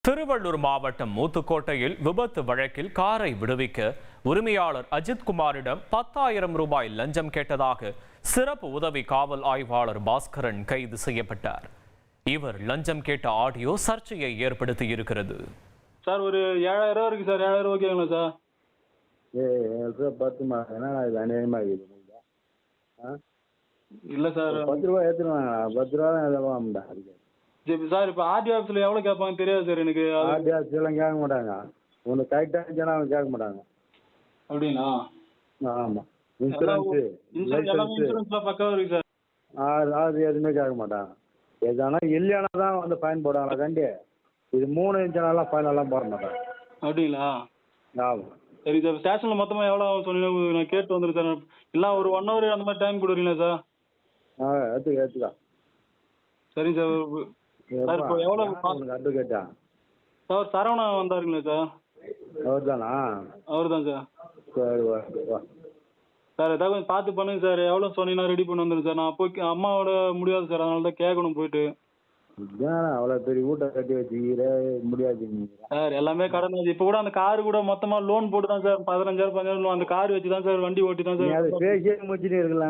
திருவள்ளூர் மாவட்டம் மூத்துக்கோட்டையில் விபத்து வழக்கில் காரை விடுவிக்க உரிமையாளர் அஜித்குமாரிடம் 10,000 ரூபாய் லஞ்சம் கேட்டதாக சிறப்பு உதவி காவல் ஆய்வாளர் பாஸ்கரன் கைது செய்யப்பட்டார். இவர் லஞ்சம் கேட்ட ஆடியோ சர்ச்சையை ஏற்படுத்தி இருக்கிறது. சார் ஒரு 7,000 இருக்கு சார். 7,000 ஓகேங்களா சார்? இல்ல சார், 10 ரூபா ஏற்றுவாங்க. 10 ரூபா தான் எதாவது சரி சார். இப்போ ஆர்டி ஆஃபீஸில் எவ்வளோ கேட்பாங்க தெரியாது சார் எனக்கு. ஆர்டி ஆஃபீஸ்லாம் கேட்க மாட்டாங்க. ஒன்று கரெக்டாக இருந்துச்சுன்னா அவங்க கேட்க மாட்டாங்க. அப்படின்னா ஆமாம், இன்சூரன்ஸு இன்சூரன்ஸ்லாம் பக்காவாக இருக்கு சார். அது எதுவுமே கேட்க மாட்டாங்க. எதானா இல்லையானா தான் வந்து ஃபைன் போடுவாங்களா கண்டி. இது 3 இன்ச்சுனாலாம் ஃபைனெல்லாம் போட மாட்டாங்க. அப்படிங்களா? ஆமாம். சரி சார். ஸ்டேஷனில் மொத்தமாக எவ்வளோ ஆகும் சொன்னீங்கன்னா நான் கேட்டு வந்துடுறேன் சார். இல்லை ஒரு 1 hour அந்த மாதிரி டைம் கொடுக்குறீங்களா சார்? ஏற்றுக்கா. சரிங்க சார். சார் இப்போ எவ்வளோ அட்வொகேட்டா? சார் சரவணா வந்தாருங்களா சார்? அவர் தானா? அவர் தான் சார். சரி வா. சார் ஏதாவது கொஞ்சம் பார்த்து பண்ணுங்க சார். எவ்வளோ சொன்னீங்கன்னா ரெடி பண்ணி வந்துடுங்க சார். நான் போய் அம்மாவோட முடியாது சார், அதனால தான் கேட்கணும் போயிட்டு. ஏன்னா அவ்வளோ பெரிய வீட்டை கட்டி வச்சுக்கிற முடியாது சார். எல்லாமே கடன் ஆச்சு. இப்போ கூட அந்த காரு கூட மொத்தமாக லோன் போட்டு தான் சார் 15,000 15,000 அந்த கார் வச்சு தான் சார் வண்டி ஓட்டி தான் நீ அதை சார். பேசியே முடிச்சுட்டு இருக்கலாம்.